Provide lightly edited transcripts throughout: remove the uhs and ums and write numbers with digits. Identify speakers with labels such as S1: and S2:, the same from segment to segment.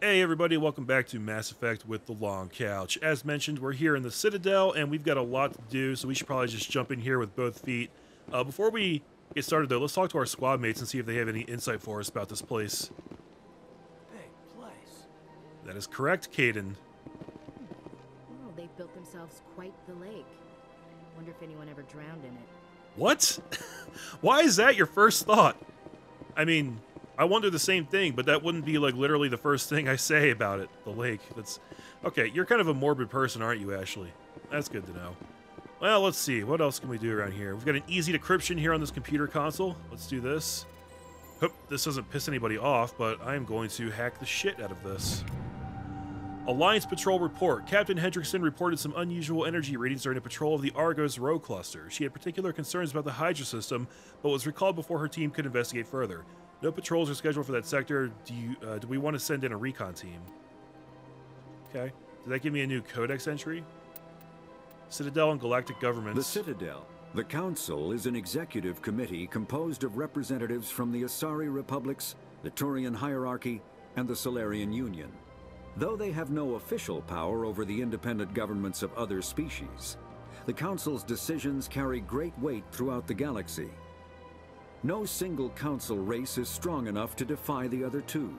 S1: Hey everybody, welcome back to Mass Effect with the Long Couch. As mentioned, we're here in the Citadel, and we've got a lot to do, so we should probably just jump in here with both feet. Before we get started, though, let's talk to our squad mates and see if they have any insight for us about this place.
S2: Big place.
S1: That is correct, Caden.
S3: Oh, they've built themselves quite the lake. Wonder if anyone ever drowned in it.
S1: What? Why is that your first thought? I mean, I wonder the same thing, but that wouldn't be like literally the first thing I say about it. The lake. That's okay. You're kind of a morbid person, aren't you, Ashley? That's good to know. Well, let's see. What else can we do around here? We've got an easy decryption here on this computer console. Let's do this. Hope this doesn't piss anybody off, but I am going to hack the shit out of this. Alliance Patrol Report. Captain Hendrickson reported some unusual energy readings during a patrol of the Argos Rho cluster. She had particular concerns about the Hydra system, but was recalled before her team could investigate further. No patrols are scheduled for that sector. Do we want to send in a recon team? Okay. Did that give me a new codex entry? Citadel and galactic governments.
S4: The Citadel. The Council is an executive committee composed of representatives from the Asari Republics, the Turian Hierarchy, and the Solarian Union. Though they have no official power over the independent governments of other species, the Council's decisions carry great weight throughout the galaxy. No single Council race is strong enough to defy the other two,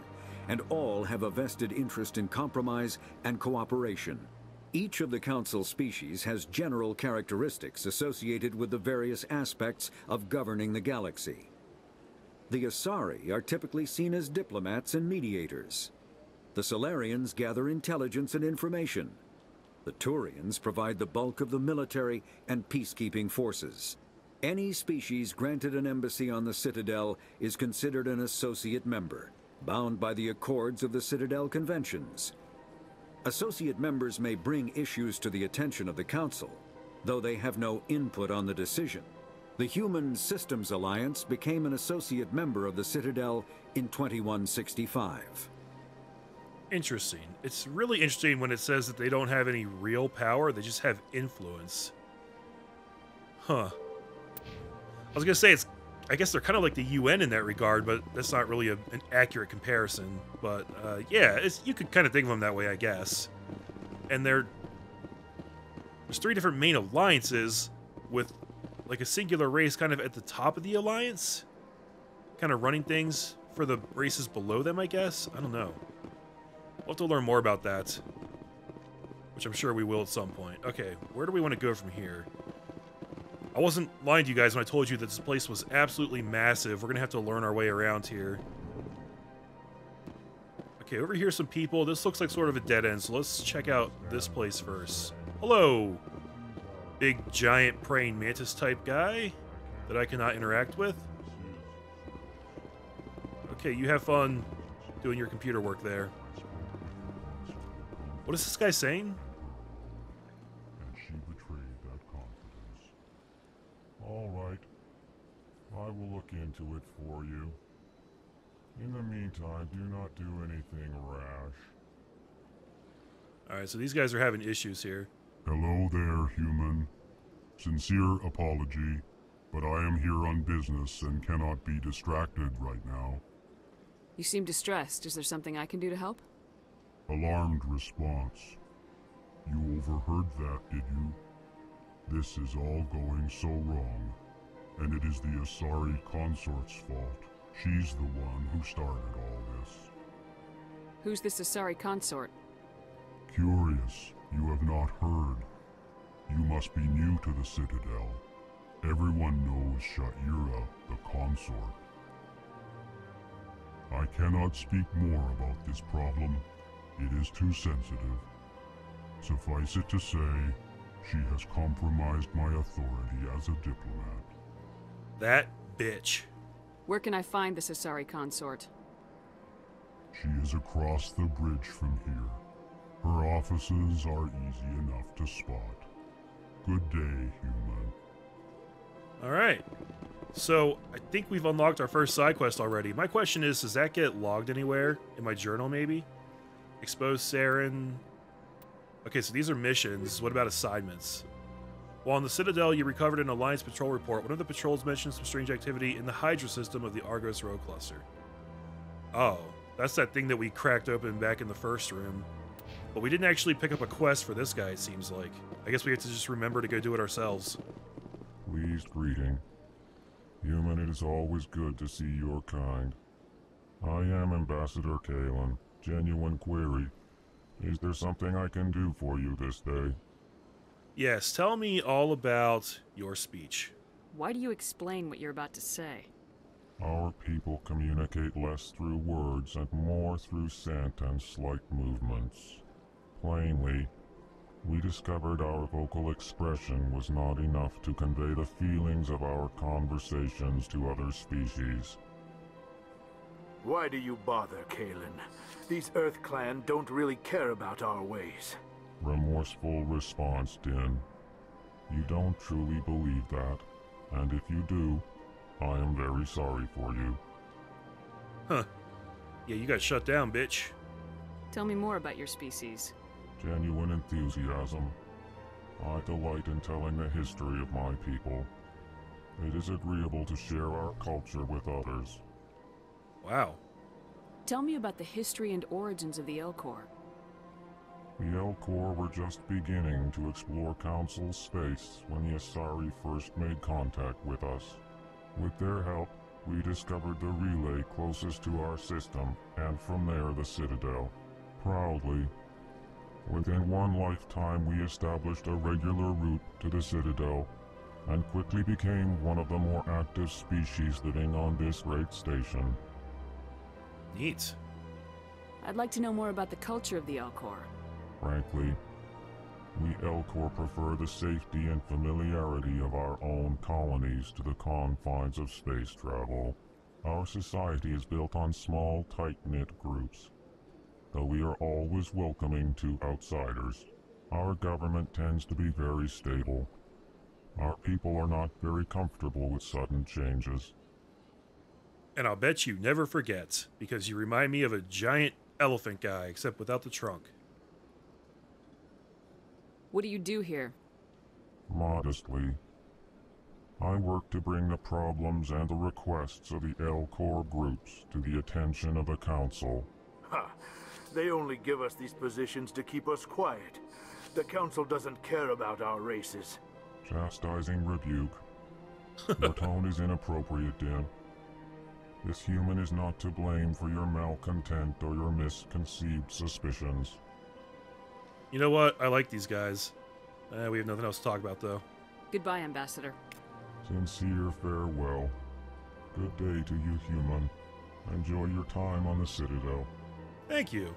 S4: and all have a vested interest in compromise and cooperation. Each of the Council species has general characteristics associated with the various aspects of governing the galaxy. The Asari are typically seen as diplomats and mediators. The Solarians gather intelligence and information. The Turians provide the bulk of the military and peacekeeping forces. Any species granted an embassy on the Citadel is considered an associate member, bound by the accords of the Citadel Conventions. Associate members may bring issues to the attention of the Council, though they have no input on the decision. The Human Systems Alliance became an associate member of the Citadel in 2165.
S1: Interesting. It's really interesting when it says that they don't have any real power, they just have influence. Huh. I was gonna say I guess they're kind of like the UN in that regard, but that's not really an accurate comparison. But yeah, you could kind of think of them that way, I guess. And there's 3 different main alliances with like a singular race kind of at the top of the alliance, kind of running things for the races below them, I guess. I don't know. We'll have to learn more about that, which I'm sure we will at some point. Okay, where do we want to go from here? I wasn't lying to you guys when I told you that this place was absolutely massive. We're going to have to learn our way around here. Okay, over here are some people. This looks like sort of a dead end, so let's check out this place first. Hello! Big, giant, praying mantis type guy that I cannot interact with. Okay, you have fun doing your computer work there. What is this guy saying?
S5: And she betrayed that confidence. All right. I will look into it for you. In the meantime, do not do anything rash.
S1: Alright, so these guys are having issues here.
S5: Hello there, human. Sincere apology, but I am here on business and cannot be distracted right now.
S6: You seem distressed. Is there something I can do to help?
S5: Alarmed response. You overheard that, did you? This is all going so wrong, and it is the Asari consort's fault. She's the one who started all this.
S6: Who's this Asari consort?
S5: Curious, you have not heard. You must be new to the Citadel. Everyone knows Sha'ira, the consort. I cannot speak more about this problem. It is too sensitive. Suffice it to say, she has compromised my authority as a diplomat.
S1: That bitch.
S6: Where can I find this Asari consort?
S5: She is across the bridge from here. Her offices are easy enough to spot. Good day, human.
S1: Alright. So, I think we've unlocked our first side quest already. My question is, does that get logged anywhere? In my journal, maybe? Expose Saren. Okay, so these are missions. What about assignments? While in the Citadel, you recovered an Alliance patrol report. One of the patrols mentioned some strange activity in the Hydra system of the Argos Rho cluster. Oh. That's that thing that we cracked open back in the first room. But we didn't actually pick up a quest for this guy, it seems like. I guess we have to just remember to go do it ourselves.
S5: Pleased greeting. Human, it is always good to see your kind. I am Ambassador Kalen. Genuine query. Is there something I can do for you this day?
S1: Yes, tell me all about your speech.
S6: Why do you explain what you're about to say?
S5: Our people communicate less through words and more through scent and slight movements. Plainly, we discovered our vocal expression was not enough to convey the feelings of our conversations to other species.
S2: Why do you bother, Kalen? These Earth Clan don't really care about our ways.
S5: Remorseful response, Din. You don't truly believe that, and if you do, I am very sorry for you.
S1: Huh. Yeah, you got shut down, bitch.
S6: Tell me more about your species.
S5: Genuine enthusiasm. I delight in telling the history of my people. It is agreeable to share our culture with others.
S1: Wow.
S6: Tell me about the history and origins of the Elcor.
S5: The Elcor were just beginning to explore Council space when the Asari first made contact with us. With their help, we discovered the relay closest to our system, and from there the Citadel. Proudly, within one lifetime we established a regular route to the Citadel, and quickly became one of the more active species living on this great station.
S1: Neat.
S6: I'd like to know more about the culture of the Elcor.
S5: Frankly, we Elcor prefer the safety and familiarity of our own colonies to the confines of space travel. Our society is built on small, tight-knit groups. Though we are always welcoming to outsiders, our government tends to be very stable. Our people are not very comfortable with sudden changes.
S1: And I'll bet you never forget, because you remind me of a giant elephant guy, except without the trunk.
S6: What do you do here?
S5: Modestly, I work to bring the problems and the requests of the Elcor groups to the attention of the Council.
S2: Ha! They only give us these positions to keep us quiet. The Council doesn't care about our races.
S5: Chastising rebuke. Your tone is inappropriate, Din. This human is not to blame for your malcontent or your misconceived suspicions.
S1: You know what? I like these guys. We have nothing else to talk about, though.
S6: Goodbye, Ambassador.
S5: Sincere farewell. Good day to you, human. Enjoy your time on the Citadel.
S1: Thank you.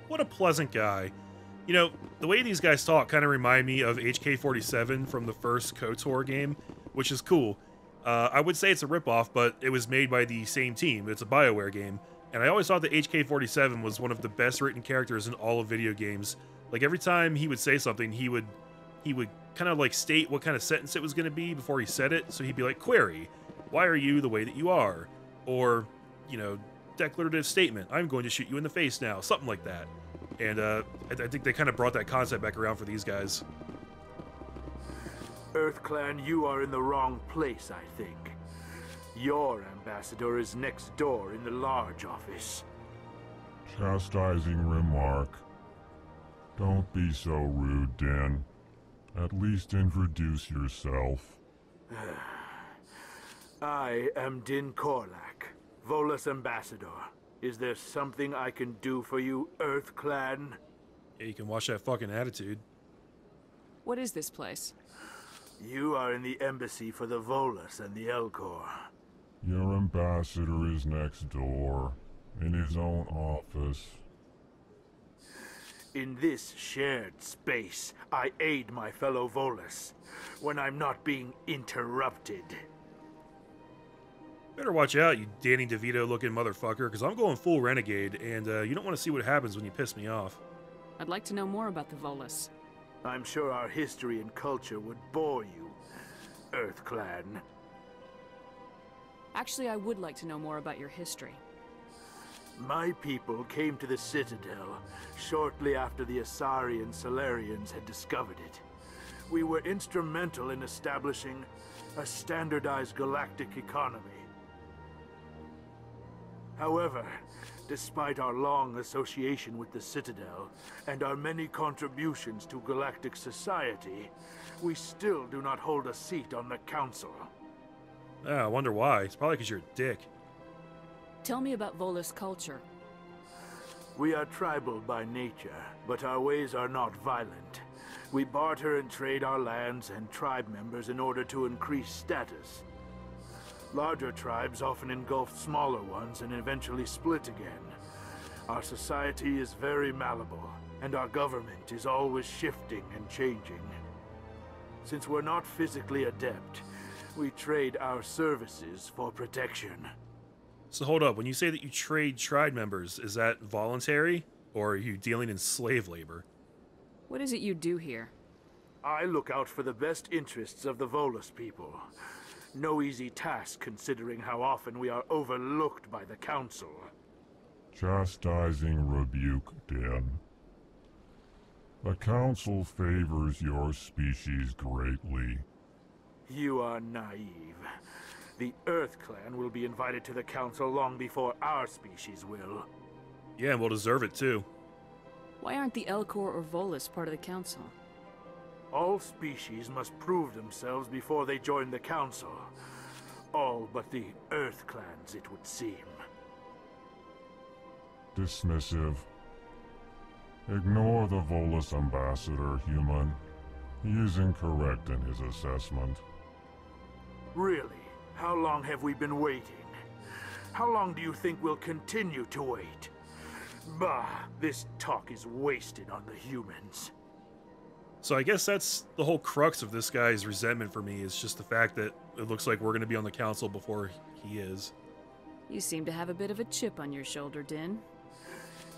S1: What a pleasant guy. You know, the way these guys talk kind of remind me of HK-47 from the first KOTOR game, which is cool. I would say it's a ripoff, but it was made by the same team. It's a BioWare game. And I always thought that HK-47 was one of the best written characters in all of video games. Like, every time he would say something, he would kind of like state what kind of sentence it was going to be before he said it. So he'd be like, query, why are you the way that you are? Or, you know, declarative statement, I'm going to shoot you in the face now. Something like that. And I think they kind of brought that concept back around for these guys.
S2: Earth Clan, you are in the wrong place, I think. Your ambassador is next door in the large office.
S5: Chastising remark. Don't be so rude, Din. At least introduce yourself.
S2: I am Din Korlak, Volus ambassador. Is there something I can do for you, Earth Clan?
S1: Yeah, you can watch that fucking attitude.
S6: What is this place?
S2: You are in the embassy for the Volus and the Elcor.
S5: Your ambassador is next door, in his own office.
S2: In this shared space, I aid my fellow Volus when I'm not being interrupted.
S1: Better watch out, you Danny DeVito-looking motherfucker, because I'm going full renegade, and you don't want to see what happens when you piss me off.
S6: I'd like to know more about the Volus.
S2: I'm sure our history and culture would bore you, Earth Clan.
S6: Actually, I would like to know more about your history.
S2: My people came to the Citadel shortly after the Asari and Salarians had discovered it. We were instrumental in establishing a standardized galactic economy. However, Despite our long association with the Citadel and our many contributions to galactic society, we still do not hold a seat on the Council.
S1: I wonder why. It's probably because you're a dick.
S6: Tell me about Volus culture.
S2: We are tribal by nature, but our ways are not violent. We barter and trade our lands and tribe members in order to increase status. Larger tribes often engulf smaller ones and eventually split again. Our society is very malleable, and our government is always shifting and changing. Since we're not physically adept, we trade our services for protection.
S1: So hold up, when you say that you trade tribe members, is that voluntary, or are you dealing in slave labor?
S6: What is it you do here?
S2: I look out for the best interests of the Volus people. No easy task considering how often we are overlooked by the Council.
S5: Chastising rebuke, Den. The Council favors your species greatly.
S2: You are naive. The Earth Clan will be invited to the Council long before our species will.
S1: Yeah, and we'll deserve it too.
S6: Why aren't the Elcor or Volus part of the Council?
S2: All species must prove themselves before they join the Council. All but the Earth Clans, it would seem.
S5: Dismissive. Ignore the Volus ambassador, human. He is incorrect in his assessment.
S2: Really? How long have we been waiting? How long do you think we'll continue to wait? Bah, this talk is wasted on the humans.
S1: So I guess that's the whole crux of this guy's resentment for me, is just the fact that it looks like we're going to be on the Council before he is.
S6: You seem to have a bit of a chip on your shoulder, Din.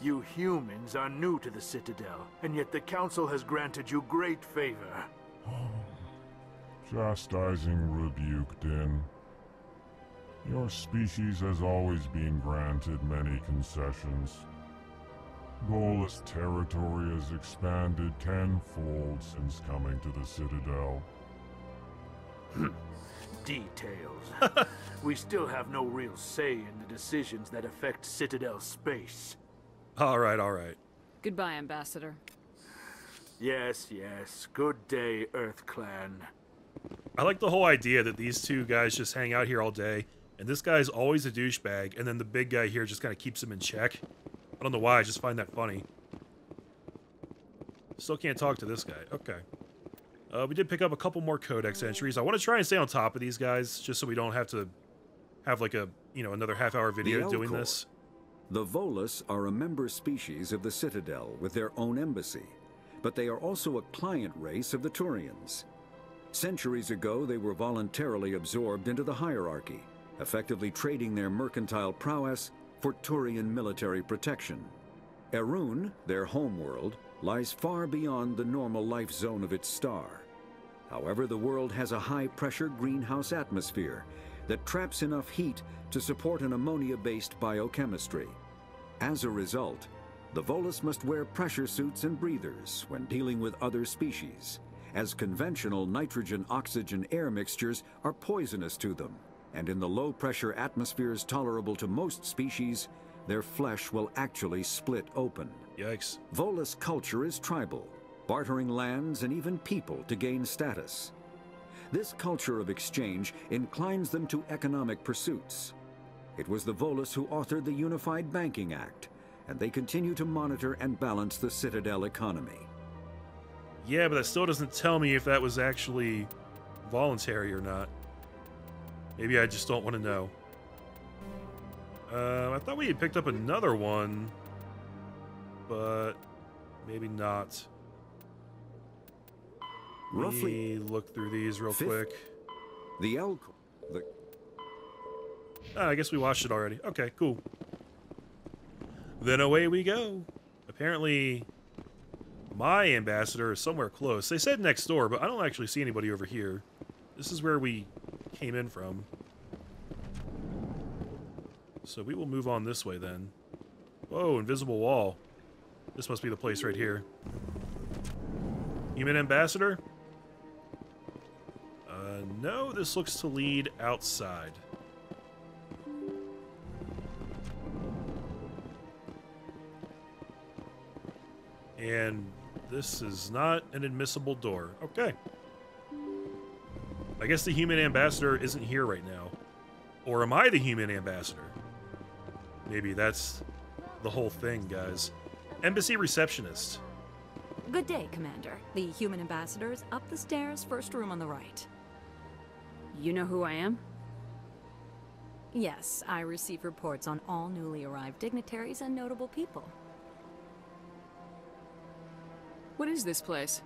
S2: You humans are new to the Citadel, and yet the Council has granted you great favor.
S5: Chastising rebuke, Din. Your species has always been granted many concessions. Volus territory has expanded tenfold since coming to the Citadel.
S2: Details. We still have no real say in the decisions that affect Citadel space.
S1: All right, all right.
S6: Goodbye, Ambassador.
S2: Yes, yes. Good day, Earth Clan.
S1: I like the whole idea that these two guys just hang out here all day, and this guy's always a douchebag, and then the big guy here just kind of keeps him in check. I don't know why, I just find that funny. Still can't talk to this guy. Okay. We did pick up a couple more codex entries. I want to try and stay on top of these guys, just so we don't have to have like a, another half-hour video doing this.
S4: The Volus are a member species of the Citadel with their own embassy, but they are also a client race of the Turians. Centuries ago, they were voluntarily absorbed into the hierarchy, effectively trading their mercantile prowess for Turian military protection. Erun, their homeworld, lies far beyond the normal life zone of its star. However, the world has a high-pressure greenhouse atmosphere that traps enough heat to support an ammonia-based biochemistry. As a result, the Volus must wear pressure suits and breathers when dealing with other species, as conventional nitrogen-oxygen air mixtures are poisonous to them, and in the low-pressure atmospheres tolerable to most species, their flesh will actually split open.
S1: Yikes.
S4: Volus culture is tribal, bartering lands and even people to gain status. This culture of exchange inclines them to economic pursuits. It was the Volus who authored the Unified Banking Act, and they continue to monitor and balance the Citadel economy.
S1: Yeah, but that still doesn't tell me if that was actually voluntary or not. Maybe I just don't want to know. I thought we had picked up another one, but maybe not.
S4: Roughly
S1: look through these real quick.
S4: The Elk.
S1: I guess we watched it already. Okay, cool. Then away we go. Apparently, my ambassador is somewhere close. They said next door, but I don't actually see anybody over here. This is where we came in from. So we will move on this way then. Whoa, invisible wall. This must be the place right here. Human ambassador? No, this looks to lead outside. And this is not an admissible door. Okay. I guess the human ambassador isn't here right now. Or am I the human ambassador? Maybe that's the whole thing, guys. Embassy receptionist.
S7: Good day, Commander. The human ambassador is up the stairs, first room on the right.
S6: You know who I am?
S7: Yes, I receive reports on all newly arrived dignitaries and notable people.
S6: What is this place?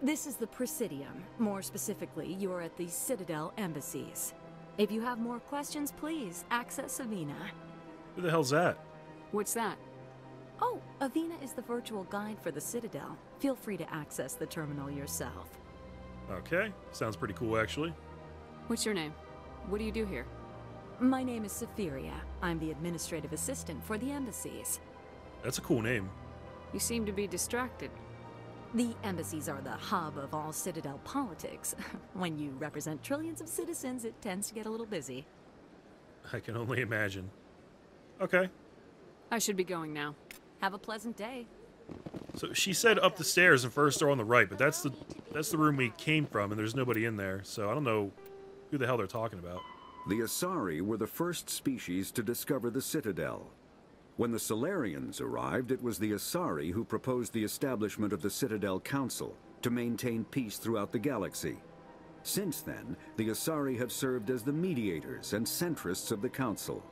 S7: This is the Presidium. More specifically, you are at the Citadel Embassies. If you have more questions, please access Avina.
S1: Who the hell's that?
S6: What's that?
S7: Oh, Avina is the virtual guide for the Citadel. Feel free to access the terminal yourself.
S1: Okay, sounds pretty cool, actually.
S6: What's your name? What do you do here?
S7: My name is Safiria. I'm the administrative assistant for the Embassies.
S1: That's a cool name.
S6: You seem to be distracted.
S7: The embassies are the hub of all Citadel politics. When you represent trillions of citizens, it tends to get a little busy.
S1: I can only imagine. Okay.
S6: I should be going now.
S7: Have a pleasant day.
S1: So she said up the stairs and first door on the right, but that's the room we came from, and there's nobody in there, so I don't know who the hell they're talking about.
S4: The Asari were the first species to discover the Citadel. When the Solarians arrived, it was the Asari who proposed the establishment of the Citadel Council to maintain peace throughout the galaxy. Since then, the Asari have served as the mediators and centrists of the Council.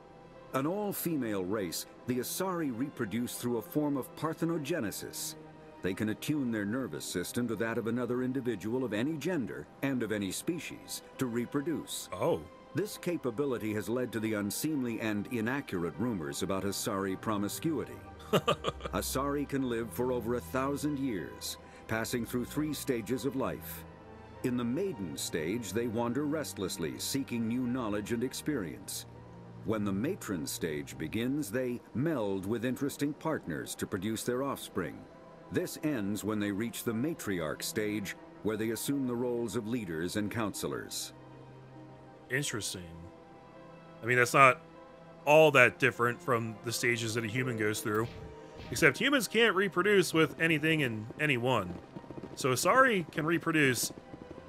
S4: An all-female race, the Asari reproduce through a form of parthenogenesis. They can attune their nervous system to that of another individual of any gender and of any species to reproduce.
S1: Oh.
S4: This capability has led to the unseemly and inaccurate rumors about Asari promiscuity. Asari can live for over 1,000 years, passing through 3 stages of life. In the maiden stage, they wander restlessly, seeking new knowledge and experience. When the matron stage begins, they meld with interesting partners to produce their offspring. This ends when they reach the matriarch stage, where they assume the roles of leaders and counselors.
S1: Interesting. I mean, that's not all that different from the stages that a human goes through. Except humans can't reproduce with anything and anyone. So Asari can reproduce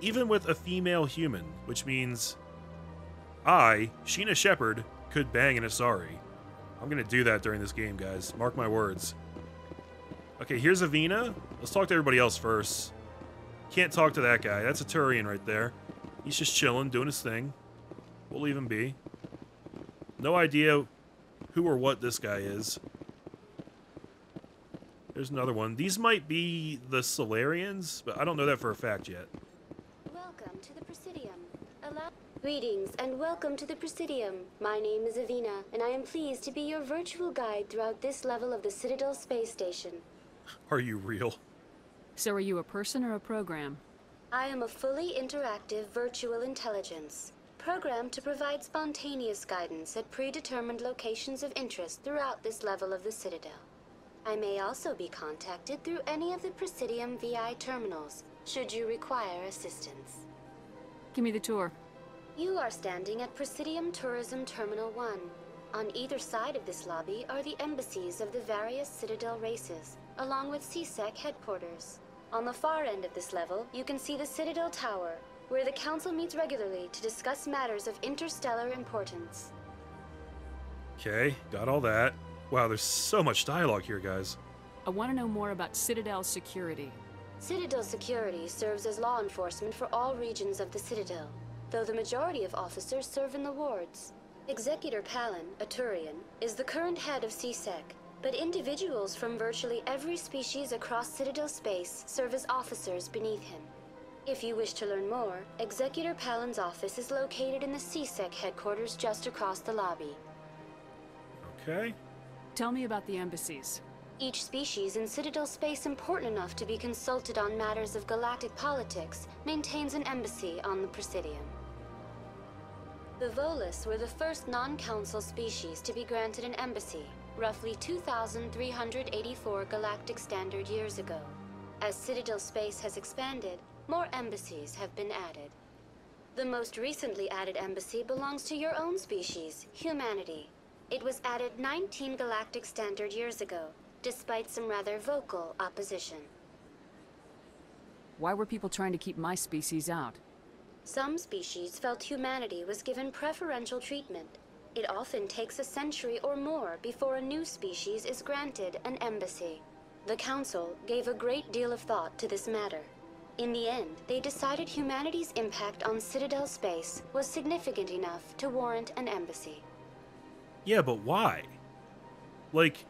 S1: even with a female human, which means I, Sheena Shepard, could bang an Asari. I'm gonna do that during this game, guys. Mark my words. Okay, here's Avina. Let's talk to everybody else first. Can't talk to that guy. That's a Turian right there. He's just chilling, doing his thing. We'll leave him be. No idea who or what this guy is. There's another one. These might be the Solarians, but I don't know that for a fact yet.
S8: Welcome to the Presidium. Greetings and welcome to the Presidium. My name is Avina, and I am pleased to be your virtual guide throughout this level of the Citadel space station.
S1: Are you real?
S6: So are you a person or a program?
S8: I am a fully interactive virtual intelligence, programmed to provide spontaneous guidance at predetermined locations of interest throughout this level of the Citadel. I may also be contacted through any of the Presidium VI terminals, should you require assistance.
S6: Give me the tour.
S8: You are standing at Presidium Tourism Terminal 1. On either side of this lobby are the embassies of the various Citadel races, along with CSEC headquarters. On the far end of this level, you can see the Citadel Tower, where the Council meets regularly to discuss matters of interstellar importance.
S1: Okay, got all that. Wow, there's so much dialogue here, guys.
S6: I want to know more about Citadel security.
S8: Citadel security serves as law enforcement for all regions of the Citadel, though the majority of officers serve in the wards. Executor Palin, a Turian, is the current head of CSEC, but individuals from virtually every species across Citadel space serve as officers beneath him. If you wish to learn more, Executor Palin's office is located in the CSEC headquarters just across the lobby.
S1: Okay.
S6: Tell me about the embassies.
S8: Each species in Citadel space important enough to be consulted on matters of galactic politics maintains an embassy on the Presidium. The Volus were the first non-council species to be granted an embassy, roughly 2,384 galactic standard years ago. As Citadel space has expanded, more embassies have been added. The most recently added embassy belongs to your own species, humanity. It was added 19 galactic standard years ago, despite some rather vocal opposition.
S6: Why were people trying to keep my species out?
S8: Some species felt humanity was given preferential treatment. It often takes a century or more before a new species is granted an embassy. The Council gave a great deal of thought to this matter. In the end, they decided humanity's impact on Citadel space was significant enough to warrant an embassy.
S1: Yeah, but why? Like,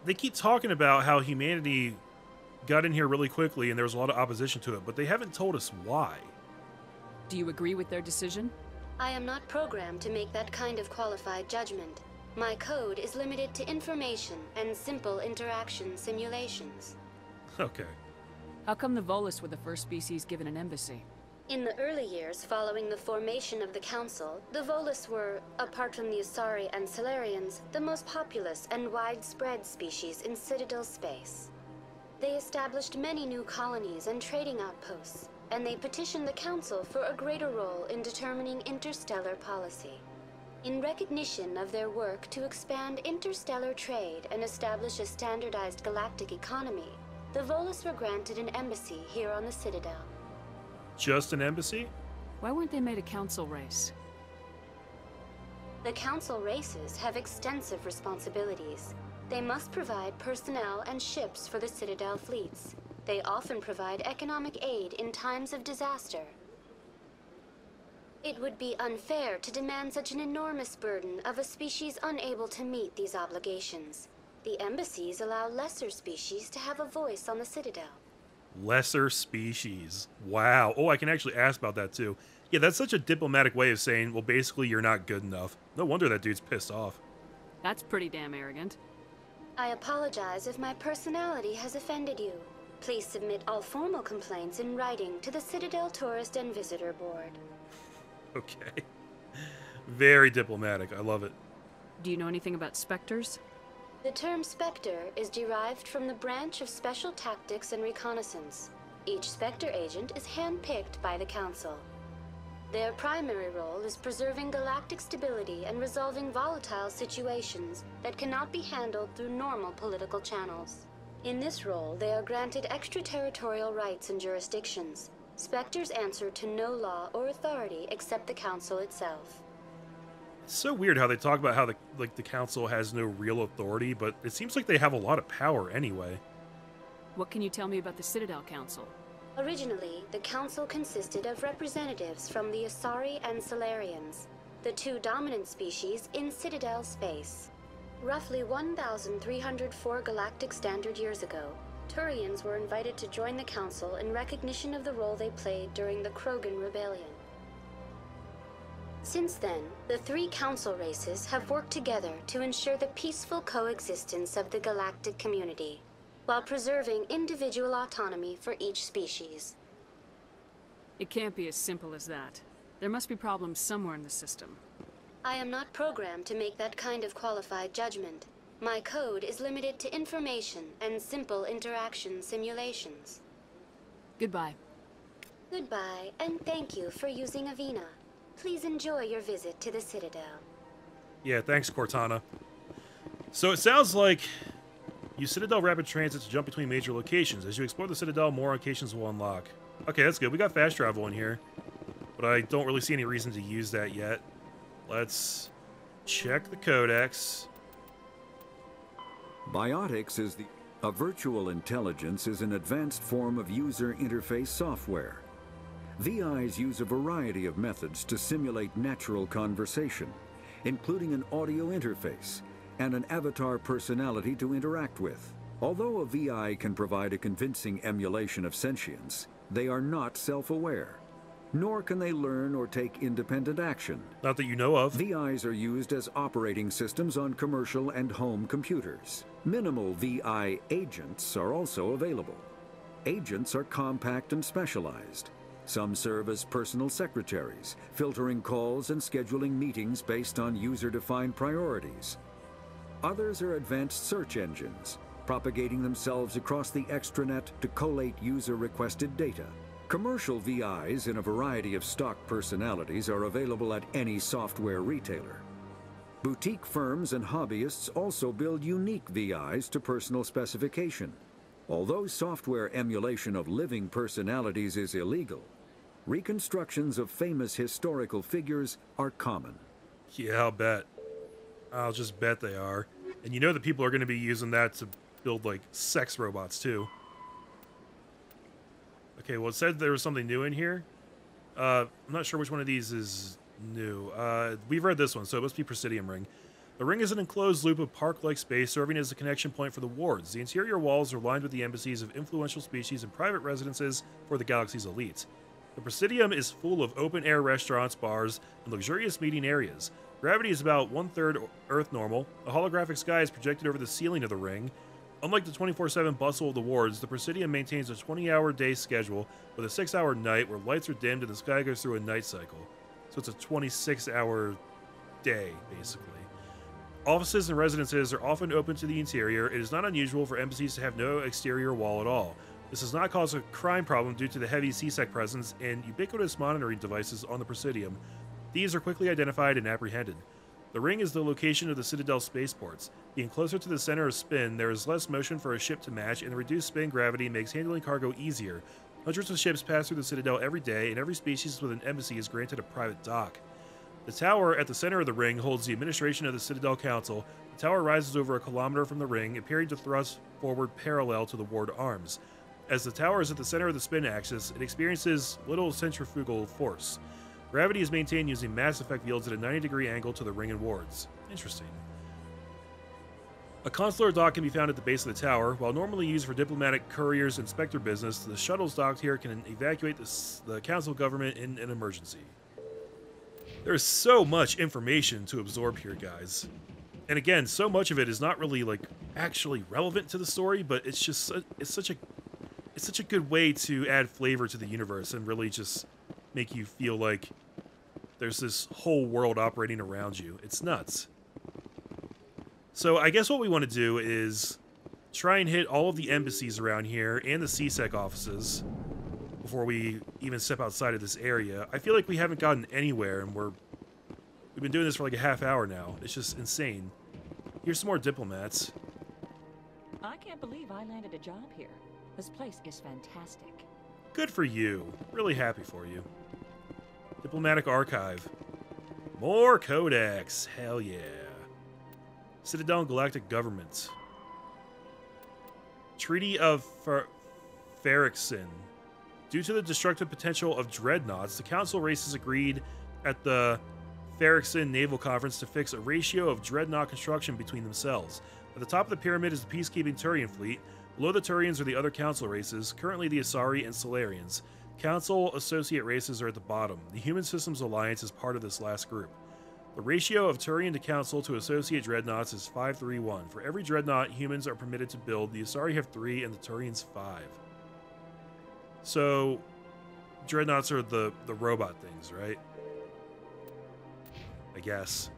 S1: they keep talking about how humanity got in here really quickly and there was a lot of opposition to it, but they haven't told us why.
S6: Do you agree with their decision?
S8: I am not programmed to make that kind of qualified judgment. My code is limited to information and simple interaction simulations.
S1: Okay.
S6: How come the Volus were the first species given an embassy?
S8: In the early years following the formation of the Council, the Volus were, apart from the Asari and Salarians, the most populous and widespread species in Citadel space. They established many new colonies and trading outposts, and they petitioned the Council for a greater role in determining interstellar policy. In recognition of their work to expand interstellar trade and establish a standardized galactic economy, the Volus were granted an embassy here on the Citadel.
S1: Just an embassy?
S6: Why weren't they made a council race?
S8: The Council races have extensive responsibilities. They must provide personnel and ships for the Citadel fleets. They often provide economic aid in times of disaster. It would be unfair to demand such an enormous burden of a species unable to meet these obligations. The embassies allow lesser species to have a voice on the Citadel.
S1: Lesser species. Wow. Oh, I can actually ask about that too. Yeah, that's such a diplomatic way of saying, well, basically, you're not good enough. No wonder that dude's pissed off.
S6: That's pretty damn arrogant.
S8: I apologize if my personality has offended you. Please submit all formal complaints in writing to the Citadel Tourist and Visitor Board.
S1: Okay. Very diplomatic. I love it.
S6: Do you know anything about specters?
S8: The term Spectre is derived from the branch of Special Tactics and Reconnaissance. Each Spectre agent is handpicked by the Council. Their primary role is preserving galactic stability and resolving volatile situations that cannot be handled through normal political channels. In this role, they are granted extraterritorial rights and jurisdictions. Spectres answer to no law or authority except the Council itself.
S1: It's so weird how they talk about how the Council has no real authority, but it seems like they have a lot of power anyway.
S6: What can you tell me about the Citadel Council?
S8: Originally, the Council consisted of representatives from the Asari and Salarians, the two dominant species in Citadel space. Roughly 1,304 galactic standard years ago, Turians were invited to join the Council in recognition of the role they played during the Krogan Rebellion. Since then, the three Council races have worked together to ensure the peaceful coexistence of the galactic community, while preserving individual autonomy for each species.
S6: It can't be as simple as that. There must be problems somewhere in the system.
S8: I am not programmed to make that kind of qualified judgment. My code is limited to information and simple interaction simulations.
S6: Goodbye.
S8: Goodbye, and thank you for using Avina. Please enjoy your visit to the Citadel.
S1: Yeah, thanks, Cortana. So it sounds like use Citadel Rapid Transit to jump between major locations. As you explore the Citadel, more locations will unlock. Okay, that's good. We got fast travel in here, but I don't really see any reason to use that yet. Let's check the codex.
S4: Biotics is a virtual intelligence is an advanced form of user interface software. VIs use a variety of methods to simulate natural conversation, including an audio interface and an avatar personality to interact with. Although a VI can provide a convincing emulation of sentience, they are not self-aware, nor can they learn or take independent action.
S1: Not that you know of.
S4: VIs are used as operating systems on commercial and home computers. Minimal VI agents are also available. Agents are compact and specialized. Some serve as personal secretaries, filtering calls and scheduling meetings based on user-defined priorities. Others are advanced search engines, propagating themselves across the extranet to collate user-requested data. Commercial VIs in a variety of stock personalities are available at any software retailer. Boutique firms and hobbyists also build unique VIs to personal specification. Although software emulation of living personalities is illegal, reconstructions of famous historical figures are common.
S1: Yeah, I'll bet. I'll just bet they are. And you know that people are going to be using that to build, like, sex robots, too. Okay, well, it said there was something new in here. I'm not sure which one of these is new. We've read this one, so it must be Presidium Ring. The ring is an enclosed loop of park-like space serving as a connection point for the wards. The interior walls are lined with the embassies of influential species and private residences for the galaxy's elite. The Presidium is full of open-air restaurants, bars, and luxurious meeting areas. Gravity is about 1/3 Earth normal. A holographic sky is projected over the ceiling of the ring. Unlike the 24/7 bustle of the wards, the Presidium maintains a 20-hour day schedule with a 6-hour night where lights are dimmed and the sky goes through a night cycle. So it's a 26-hour day, basically. Offices and residences are often open to the interior. It is not unusual for embassies to have no exterior wall at all. This does not cause a crime problem due to the heavy CSEC presence and ubiquitous monitoring devices on the Presidium. These are quickly identified and apprehended. The ring is the location of the Citadel spaceports. Being closer to the center of spin, there is less motion for a ship to match, and the reduced spin gravity makes handling cargo easier. Hundreds of ships pass through the Citadel every day, and every species with an embassy is granted a private dock. The tower at the center of the ring holds the administration of the Citadel Council. The tower rises over 1 kilometer from the ring, appearing to thrust forward parallel to the ward arms. As the tower is at the center of the spin axis, it experiences little centrifugal force. Gravity is maintained using mass effect fields at a 90-degree angle to the ring and wards. Interesting. A consular dock can be found at the base of the tower. While normally used for diplomatic, couriers, and specter business, the shuttles docked here can evacuate the council government in an emergency. There's so much information to absorb here, guys. And again, so much of it is not really, like, actually relevant to the story, but it's just, it's such a good way to add flavor to the universe and really just make you feel like there's this whole world operating around you. It's nuts. So I guess what we want to do is try and hit all of the embassies around here and the CSEC offices before we even step outside of this area. I feel like we haven't gotten anywhere, and we've been doing this for like a half hour now. It's just insane. Here's some more diplomats.
S9: I can't believe I landed a job here. This place is fantastic.
S1: Good for you. Really happy for you. Diplomatic Archive. More codex. Hell yeah. Citadel and Galactic Government. Treaty of Ferrixin. Due to the destructive potential of dreadnoughts, the Council races agreed at the Ferrixin Naval Conference to fix a ratio of dreadnought construction between themselves. At the top of the pyramid is the peacekeeping Turian fleet. Below the Turians are the other Council races, currently the Asari and Solarians. Council associate races are at the bottom. The Human Systems Alliance is part of this last group. The ratio of Turian to Council to associate dreadnoughts is 5-3-1. For every dreadnought humans are permitted to build, the Asari have 3 and the Turians 5. So, dreadnoughts are the robot things, right? I guess.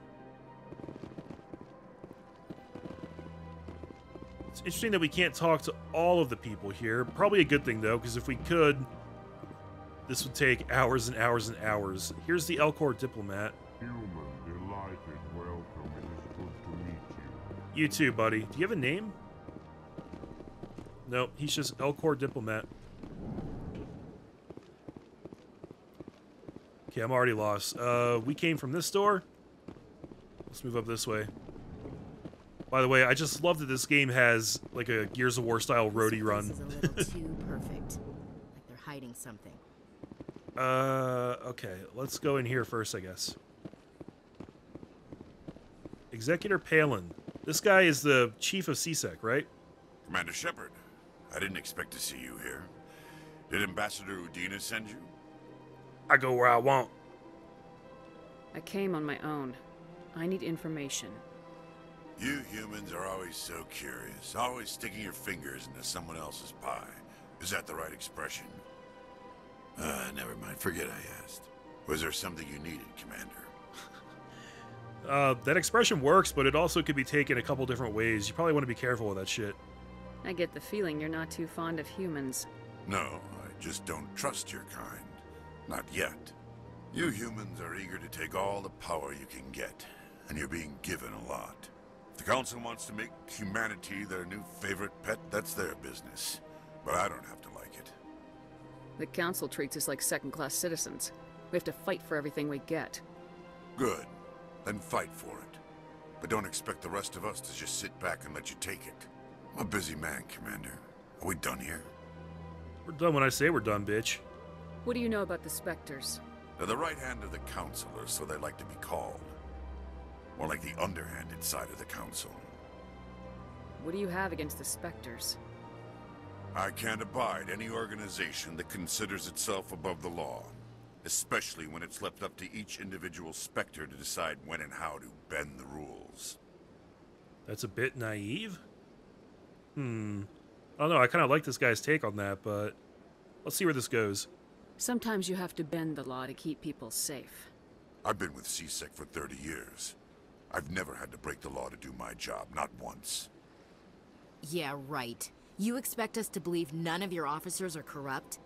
S1: It's interesting that we can't talk to all of the people here. Probably a good thing, though, because if we could, this would take hours and hours and hours. Here's the Elcor diplomat.
S5: Human, delighted, welcome. It is good to meet you.
S1: You too, buddy. Do you have a name? No, he's just Elcor diplomat. Okay, I'm already lost. We came from this door. Let's move up this way. By the way, I just love that this game has like a Gears of War style roadie run.
S3: This is a little too perfect. Like they're hiding something.
S1: Okay. Let's go in here first, I guess. Executor Palin. This guy is the chief of CSEC, right?
S10: Commander Shepard, I didn't expect to see you here. Did Ambassador Udina send you?
S1: I go where I want.
S6: I came on my own. I need information.
S10: You humans are always so curious, always sticking your fingers into someone else's pie. Is that the right expression? Never mind. Forget I asked. Was there something you needed, Commander?
S1: That expression works, but it also could be taken a couple different ways. You probably want to be careful with that shit.
S6: I get the feeling you're not too fond of humans.
S10: No, I just don't trust your kind. Not yet. You humans are eager to take all the power you can get. and you're being given a lot. If the Council wants to make humanity their new favorite pet, that's their business. But I don't have to like it.
S6: The Council treats us like second-class citizens. We have to fight for everything we get.
S10: Good. Then fight for it. But don't expect the rest of us to just sit back and let you take it. I'm a busy man, Commander. Are we done here?
S1: We're done when I say we're done, bitch.
S6: What do you know about the Spectres?
S10: They're the right hand of the Council, or so they like to be called. More like the underhanded side of the Council.
S6: What do you have against the Spectres?
S10: I can't abide any organization that considers itself above the law. Especially when it's left up to each individual Spectre to decide when and how to bend the rules.
S1: That's a bit naive. I don't know, I kind of like this guy's take on that, but let's see where this goes.
S6: Sometimes you have to bend the law to keep people safe.
S10: I've been with CSEC for 30 years. I've never had to break the law to do my job, not once.
S3: Yeah, right. You expect us to believe none of your officers are corrupt?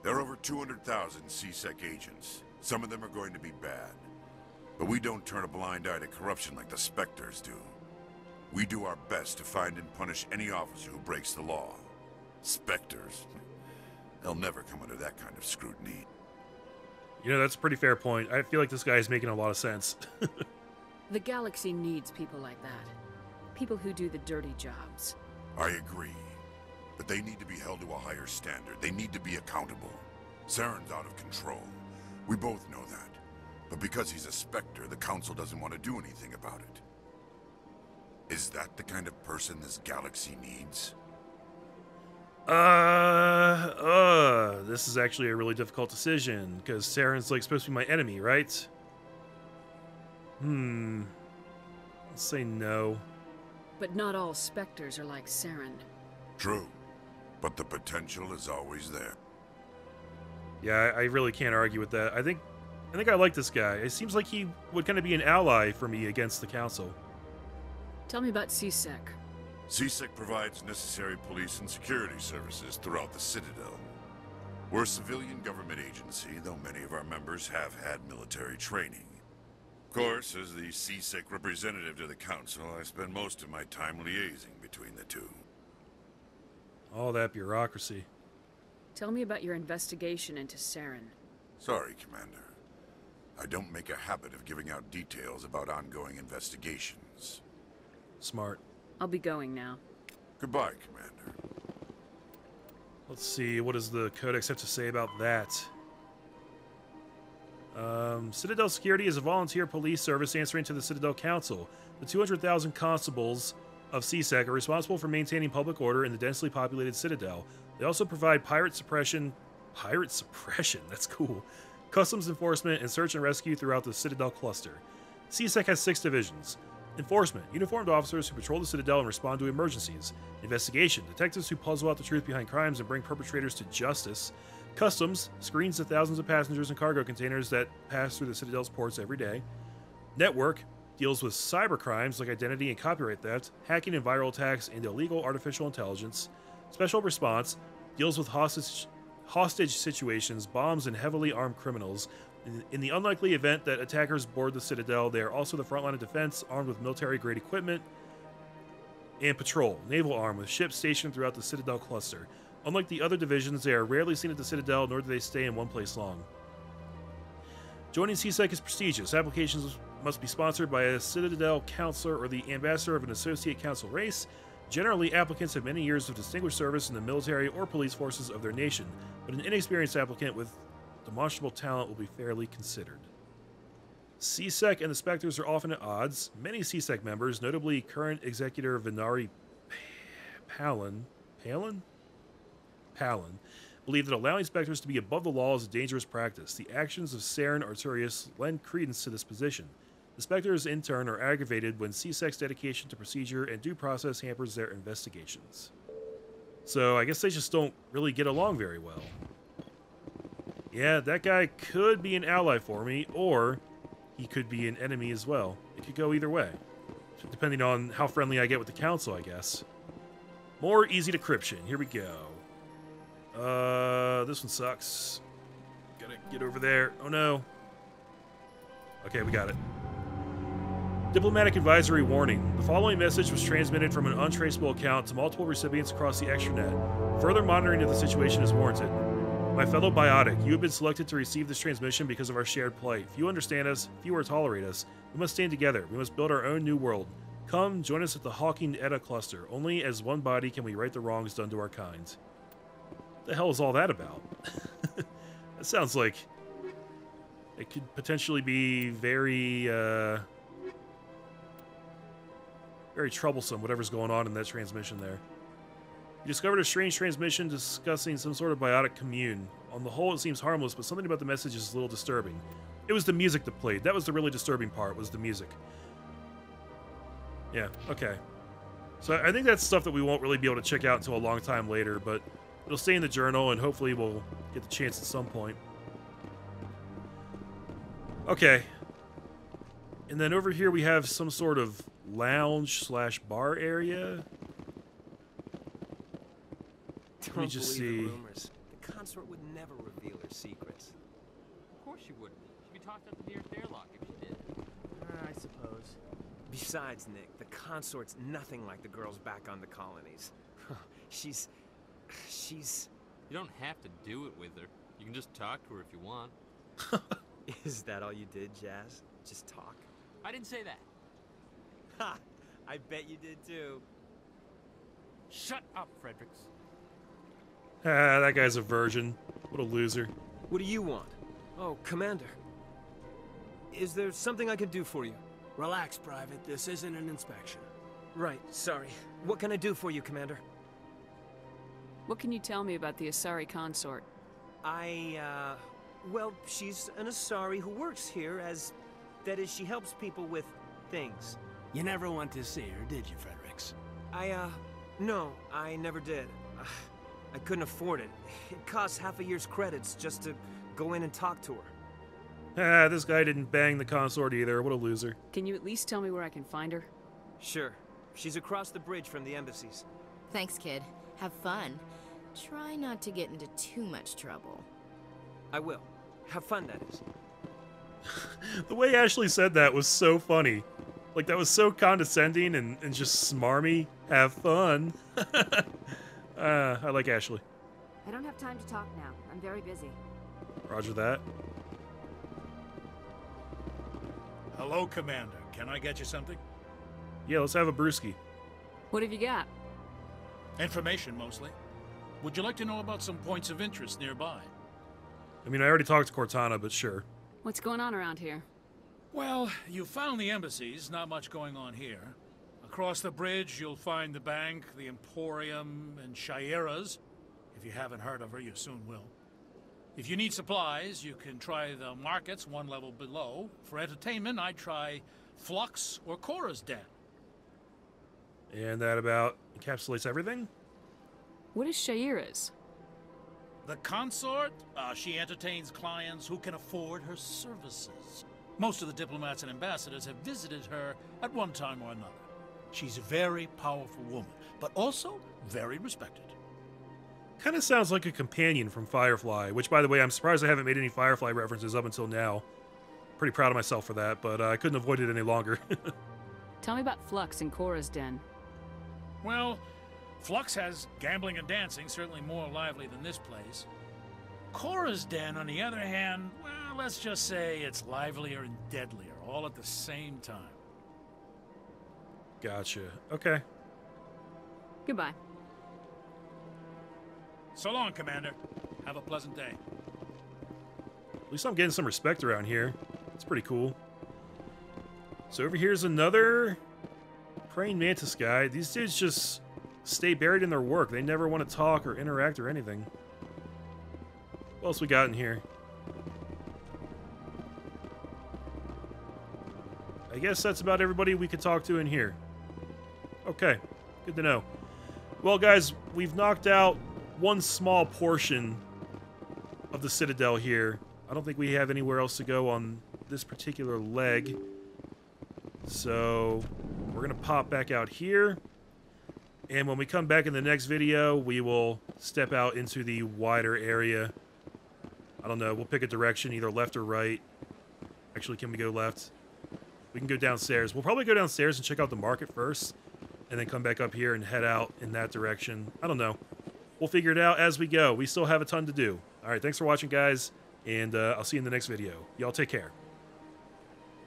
S10: There are over 200,000 CSEC agents. Some of them are going to be bad. But we don't turn a blind eye to corruption like the Spectres do. We do our best to find and punish any officer who breaks the law. Spectres? They'll never come under that kind of scrutiny.
S1: You know, that's a pretty fair point. I feel like this guy is making a lot of sense.
S6: The galaxy needs people like that. People who do the dirty jobs.
S10: I agree. But they need to be held to a higher standard. They need to be accountable. Saren's out of control. We both know that. But because he's a Spectre, the Council doesn't want to do anything about it. Is that the kind of person this galaxy needs?
S1: This is actually a really difficult decision, because Saren's, like, supposed to be my enemy, right? Let's say no.
S6: But not all Spectres are like Saren.
S10: True. But the potential is always there.
S1: Yeah, I really can't argue with that. I think I like this guy. It seems like he would kind of be an ally for me against the Council.
S6: Tell me about CSEC.
S10: CSEC provides necessary police and security services throughout the Citadel. We're a civilian government agency, though many of our members have had military training. Of course, as the CSEC representative to the Council, I spend most of my time liaising between the two.
S1: All that bureaucracy.
S6: Tell me about your investigation into Saren.
S10: Sorry, Commander. I don't make a habit of giving out details about ongoing investigations.
S1: Smart.
S6: I'll be going now.
S10: Goodbye, Commander.
S1: Let's see, what does the Codex have to say about that? Citadel Security is a volunteer police service answering to the Citadel Council. The 200,000 constables of CSEC are responsible for maintaining public order in the densely populated Citadel. They also provide pirate suppression, that's cool, customs enforcement, and search and rescue throughout the Citadel cluster. CSEC has 6 divisions. Enforcement, uniformed officers who patrol the Citadel and respond to emergencies. Investigation, detectives who puzzle out the truth behind crimes and bring perpetrators to justice. Customs, screens the thousands of passengers and cargo containers that pass through the Citadel's ports every day. Network, deals with cyber crimes like identity and copyright theft, hacking and viral attacks, and illegal artificial intelligence. Special response, deals with hostage situations, bombs, and heavily armed criminals. In the unlikely event that attackers board the Citadel, they are also the front line of defense, armed with military-grade equipment. And patrol, naval arm, with ships stationed throughout the Citadel cluster. Unlike the other divisions, they are rarely seen at the Citadel, nor do they stay in one place long. Joining CSEC is prestigious. Applications must be sponsored by a Citadel counselor or the ambassador of an associate council race. Generally, applicants have many years of distinguished service in the military or police forces of their nation, but an inexperienced applicant with demonstrable talent will be fairly considered. CSEC and the Spectres are often at odds. Many CSEC members, notably current executor Venari Palin, believe that allowing Spectres to be above the law is a dangerous practice. The actions of Saren Arturius lend credence to this position. The Spectres, in turn, are aggravated when CSEC's dedication to procedure and due process hampers their investigations. So I guess they just don't really get along very well. Yeah, that guy could be an ally for me, or he could be an enemy as well. It could go either way, depending on how friendly I get with the Council, I guess. More easy decryption. Here we go. This one sucks. Gotta get over there. Oh no. Okay, we got it. Diplomatic advisory warning. The following message was transmitted from an untraceable account to multiple recipients across the extranet. Further monitoring of the situation is warranted. My fellow biotic, you have been selected to receive this transmission because of our shared plight. Few understand us, fewer tolerate us. We must stand together. We must build our own new world. Come, join us at the Hawking Edda cluster. Only as one body can we right the wrongs done to our kind. What the hell is all that about? That sounds like it could potentially be very troublesome, whatever's going on in that transmission there. You discovered a strange transmission discussing some sort of biotic commune. On the whole, it seems harmless, but something about the message is a little disturbing. It was the music that played. That was the really disturbing part, was the music. Yeah, okay. So I think that's stuff that we won't really be able to check out until a long time later, but it'll stay in the journal, and hopefully we'll get the chance at some point. Okay. And then over here we have some sort of lounge/bar area. Let me just see.
S11: The rumors. The consort would never reveal her secrets.
S12: Of course she wouldn't. She'd be tossed out the nearest airlock if she did.
S11: I suppose. Besides, Nick, the consort's nothing like the girls back on the colonies. She's...
S12: You don't have to do it with her. You can just talk to her if you want.
S11: Is that all you did, Jazz? Just talk?
S12: I didn't say that.
S11: Ha! I bet you did too.
S12: Shut up, Fredericks.
S1: Ah, that guy's a virgin. What a loser.
S11: What do you want? Oh, Commander. Is there something I could do for you?
S13: Relax, Private. This isn't an inspection.
S11: Right, sorry. What can I do for you, Commander?
S6: What can you tell me about the Asari consort?
S11: Well, she's an Asari who works here as... That is, she helps people with things.
S13: You never went to see her, did you, Fredericks?
S11: No, I never did. I couldn't afford it. It costs half a year's credits just to go in and talk to her.
S1: Ah, this guy didn't bang the consort either. What a loser.
S6: Can you at least tell me where I can find her?
S11: Sure. She's across the bridge from the Embassies.
S3: Thanks, kid. Have fun. Try not to get into too much trouble.
S11: I will. Have fun, that is.
S1: The way Ashley said that was so funny. Like, that was so condescending and just smarmy. Have fun. I like Ashley.
S14: I don't have time to talk now. I'm very busy.
S1: Roger that.
S15: Hello, Commander. Can I get you something?
S1: Yeah, let's have a brewski.
S6: What have you got?
S15: Information, mostly. Would you like to know about some points of interest nearby?
S1: I mean, I already talked to Cortana, but sure.
S6: What's going on around here?
S15: Well, you found the Embassies. Not much going on here. Across the bridge, you'll find the bank, the Emporium, and Shaira's. If you haven't heard of her, you soon will. If you need supplies, you can try the markets one level below. For entertainment, I'd try Flux or Cora's Den.
S1: And that about encapsulates everything?
S6: What is Shaira's?
S15: The consort? She entertains clients who can afford her services. Most of the diplomats and ambassadors have visited her at one time or another. She's a very powerful woman, but also very respected.
S1: Kind of sounds like a companion from Firefly, which, by the way, I'm surprised I haven't made any Firefly references up until now. Pretty proud of myself for that, but I couldn't avoid it any longer.
S6: Tell me about Flux and Cora's Den.
S15: Well, Flux has gambling and dancing, certainly more lively than this place. Cora's Den, on the other hand, well, let's just say it's livelier and deadlier, all at the same time.
S1: Gotcha. Okay.
S6: Goodbye.
S15: So long, Commander. Have a pleasant day.
S1: At least I'm getting some respect around here. It's pretty cool. So over here's another praying mantis guy. These dudes just stay buried in their work. They never want to talk or interact or anything. What else we got in here? I guess that's about everybody we could talk to in here. Okay, good to know. Well, guys, we've knocked out one small portion of the Citadel here. I don't think we have anywhere else to go on this particular leg. So we're going to pop back out here. And when we come back in the next video, we will step out into the wider area. I don't know, we'll pick a direction, either left or right. Actually, can we go left? We can go downstairs. We'll probably go downstairs and check out the market first, and then come back up here and head out in that direction. I don't know. We'll figure it out as we go. We still have a ton to do. All right, thanks for watching, guys, and I'll see you in the next video. Y'all take care.